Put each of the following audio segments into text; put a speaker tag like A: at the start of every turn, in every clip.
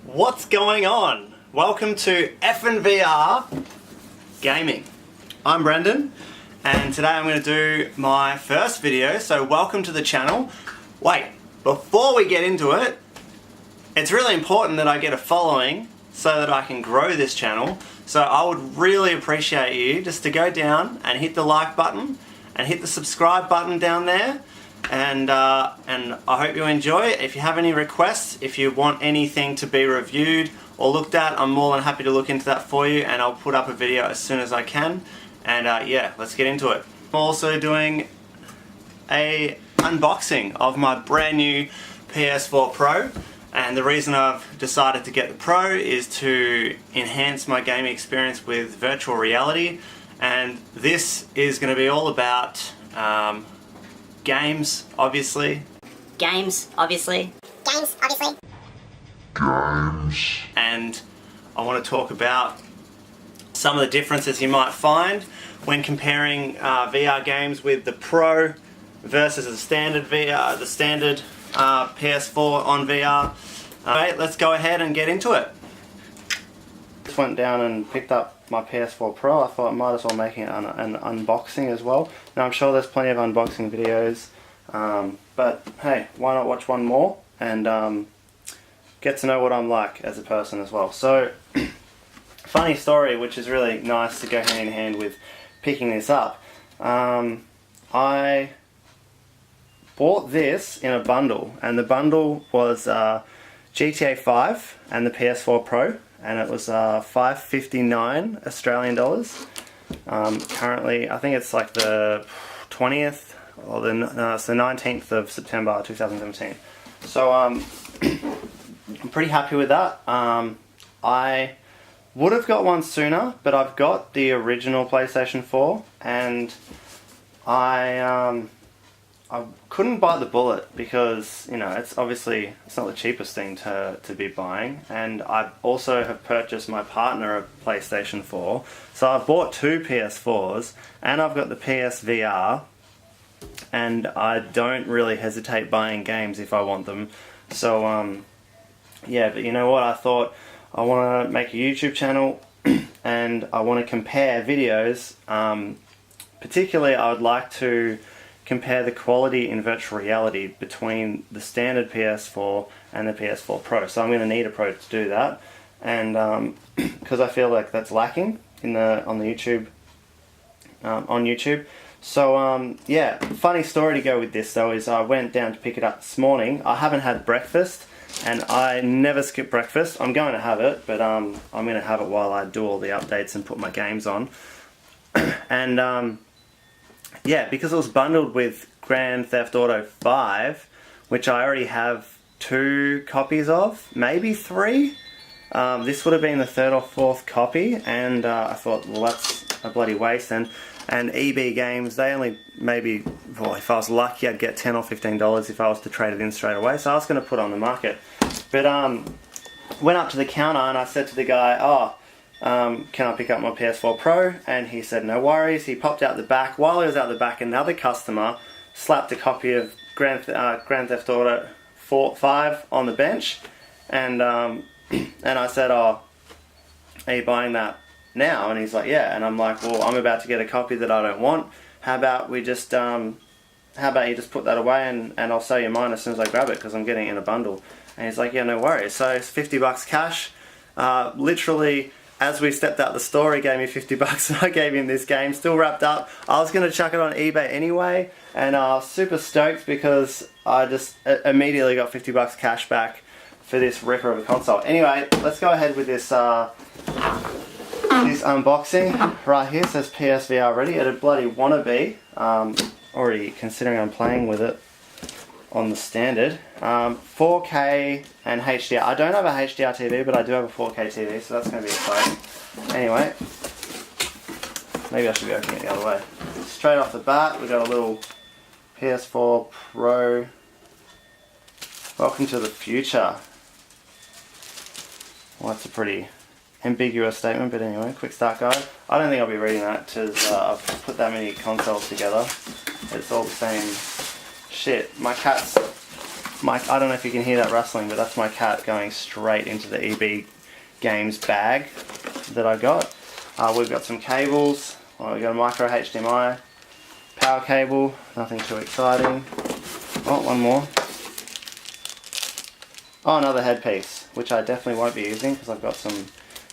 A: What's going on? Welcome to FNVR Gaming. I'm Brendan and today I'm going to do my first video, so welcome to the channel. Wait, before we get into it, it's really important that I get a following so that I can grow this channel. So I would really appreciate you just to go down and hit the like button and hit the subscribe button down there. And I hope you enjoy it. If you have any requests, if you want anything to be reviewed or looked at, I'm more than happy to look into that for you, and I'll put up a video as soon as I can. And yeah, let's get into it. I'm also doing a unboxing of my brand new PS4 Pro, and the reason I've decided to get the Pro is to enhance my gaming experience with virtual reality, and this is going to be all about games, obviously.
B: Games, obviously.
C: Games, obviously.
A: And I want to talk about some of the differences you might find when comparing VR games with the Pro versus the standard VR, the standard PS4 on VR. Alright, let's go ahead and get into it. Just went down and picked up my PS4 Pro. I thought I might as well make an unboxing as well. Now I'm sure there's plenty of unboxing videos, but hey, why not watch one more and get to know what I'm like as a person as well. So, funny story, which is really nice to go hand in hand with picking this up. I bought this in a bundle, and the bundle was GTA 5 and the PS4 Pro, and it was $5.59 Australian dollars. Currently, I think it's like the 20th, or it's the 19th of September 2017. So I'm pretty happy with that. I would have got one sooner, but I've got the original PlayStation 4, and I couldn't bite the bullet because, you know, it's not the cheapest thing to be buying, and I also have purchased my partner a PlayStation 4, so I've bought two PS4s, and I've got the PSVR, and I don't really hesitate buying games if I want them. So yeah, but you know what, I thought I want to make a YouTube channel and I want to compare videos. Particularly, I would like to compare the quality in virtual reality between the standard PS4 and the PS4 Pro. So I'm going to need a Pro to do that, and because I feel like that's lacking on YouTube. So yeah, funny story to go with this though is I went down to pick it up this morning. I haven't had breakfast, and I never skip breakfast. I'm going to have it, but I'm going to have it while I do all the updates and put my games on. And yeah, because it was bundled with Grand Theft Auto 5, which I already have 2 copies of, maybe 3. This would have been the 3rd or 4th copy, and I thought, well, that's a bloody waste. And EB Games, they only maybe, well, if I was lucky, I'd get $10 or $15 if I was to trade it in straight away. So I was going to put it on the market. But went up to the counter and I said to the guy, can I pick up my PS4 Pro? And he said no worries. He popped out the back. While he was out the back, another customer slapped a copy of Grand Theft Auto 5 on the bench, and I said, oh, are you buying that now? And he's like, yeah. And I'm like, well, I'm about to get a copy that I don't want. How about you just put that away, and I'll sell you mine as soon as I grab it, because I'm getting it in a bundle. And he's like, yeah, no worries. So it's $50 cash. Literally, as we stepped out the store, he gave me $50 and I gave him this game, still wrapped up. I was going to chuck it on eBay anyway, and I was super stoked because I just immediately got $50 cash back for this ripper of a console. Anyway, let's go ahead with this this unboxing. Right here says PSVR ready. It'd bloody wanna be, already considering I'm playing with it on the standard. 4K and HDR. I don't have a HDR TV, but I do have a 4K TV, so that's going to be exciting. Anyway, maybe I should be opening it the other way. Straight off the bat, we've got a little PS4 Pro. Welcome to the future. Well, that's a pretty ambiguous statement, but anyway, quick start guide. I don't think I'll be reading that because I've put that many consoles together. It's all the same shit. My cat's I don't know if you can hear that rustling, but that's my cat going straight into the EB Games bag that I got. We've got some cables. We've got a micro HDMI, power cable, nothing too exciting. Oh, one more. Oh, another headpiece, which I definitely won't be using because I've got some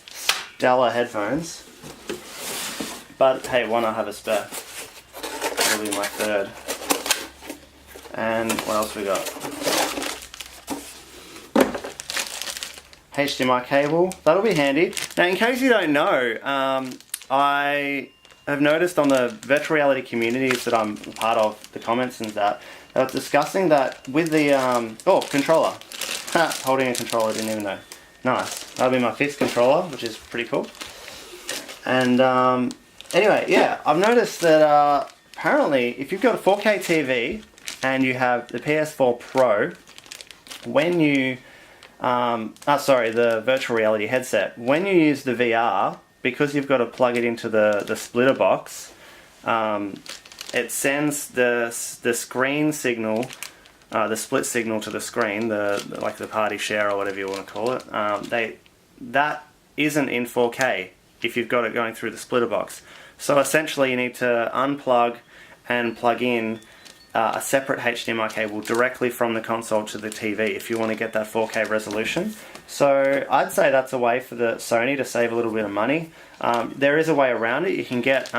A: stellar headphones. But hey, why not have a spare? That'll be my third. And what else we got? HDMI cable, that'll be handy. Now, in case you don't know, I have noticed on the virtual reality communities that I'm part of, the comments and that, they were discussing that with the, controller. Holding a controller, didn't even know. Nice. That'll be my fifth controller, which is pretty cool. And anyway, yeah, I've noticed that apparently if you've got a 4K TV and you have the PS4 Pro, when you, the virtual reality headset, when you use the VR, because you've got to plug it into the splitter box, it sends the screen signal, the split signal to the screen, like the party share or whatever you want to call it. That isn't in 4K if you've got it going through the splitter box. So essentially you need to unplug and plug in a separate HDMI cable directly from the console to the TV if you want to get that 4K resolution. So I'd say that's a way for the Sony to save a little bit of money. There is a way around it. You can get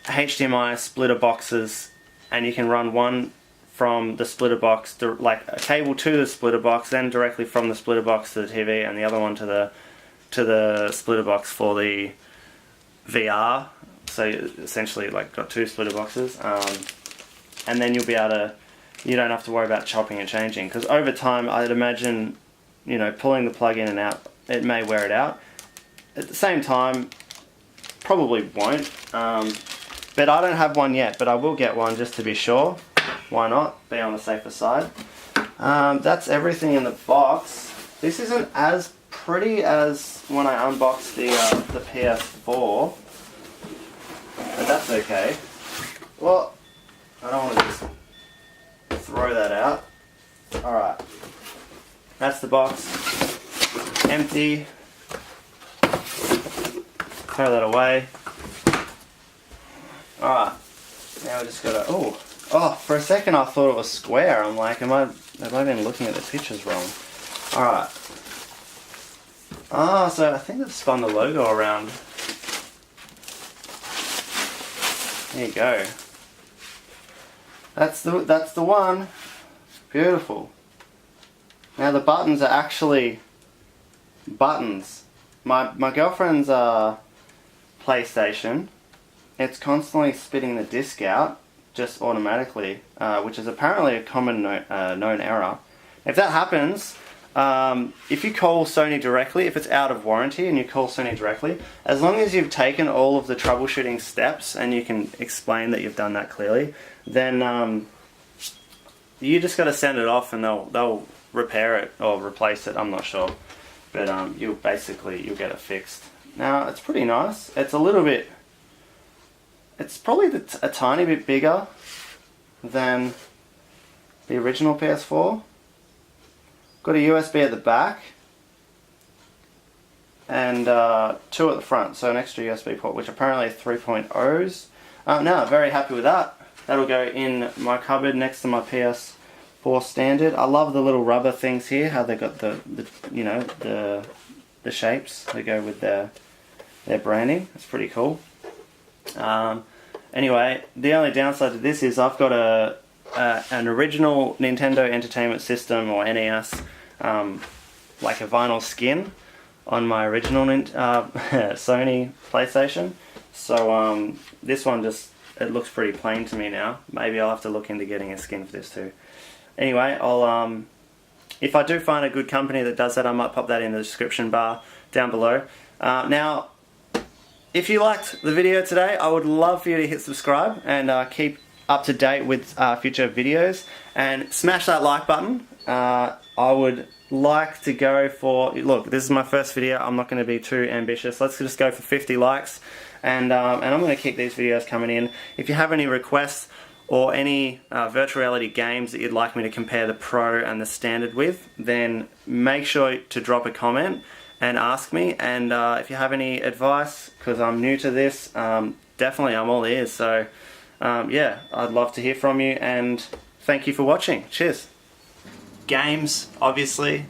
A: HDMI splitter boxes, and you can run one from the splitter box, like a cable to the splitter box, then directly from the splitter box to the TV, and the other one to the splitter box for the VR. So essentially, like, got two splitter boxes, and then you'll be able to. You don't have to worry about chopping and changing, because over time, I'd imagine, pulling the plug in and out, it may wear it out. At the same time, probably won't. But I don't have one yet, but I will get one just to be sure. Why not? Be on the safer side. That's everything in the box. This isn't as pretty as when I unboxed the PS4, but that's okay. Well, I don't want to just throw that out. Alright. That's the box. Empty. Throw that away. Alright, now we just gotta, oh, for a second I thought it was square. I'm like, have I been looking at the pictures wrong? Alright. So I think I've spun the logo around. There you go. That's the one. Beautiful. Now the buttons are actually buttons. My girlfriend's PlayStation, it's constantly spitting the disc out just automatically, which is apparently a common known error. If that happens, if you call Sony directly, if it's out of warranty and you call Sony directly, as long as you've taken all of the troubleshooting steps and you can explain that you've done that clearly, then you just got to send it off and they'll repair it or replace it. I'm not sure, but you'll get it fixed. Now it's pretty nice. It's a little bit. It's probably a tiny bit bigger than the original PS4. Got a USB at the back and two at the front, so an extra USB port, which apparently are 3.0s. No, very happy with that. That'll go in my cupboard next to my PS4 standard. I love the little rubber things here, how they got the shapes that go with their branding. It's pretty cool. Anyway, the only downside to this is I've got an original Nintendo Entertainment System, or NES, like a vinyl skin on my original Sony PlayStation. So this one it looks pretty plain to me now. Maybe I'll have to look into getting a skin for this too. Anyway, I'll if I do find a good company that does that, I might pop that in the description bar down below. Now, if you liked the video today, I would love for you to hit subscribe and keep up to date with future videos, and smash that like button. I would like to go for, look, this is my first video, I'm not going to be too ambitious. Let's just go for 50 likes, and I'm going to keep these videos coming in. If you have any requests or any virtual reality games that you'd like me to compare the Pro and the Standard with, then make sure to drop a comment and ask me. And if you have any advice, because I'm new to this, definitely I'm all ears. So yeah, I'd love to hear from you, and thank you for watching. Cheers. Games, obviously,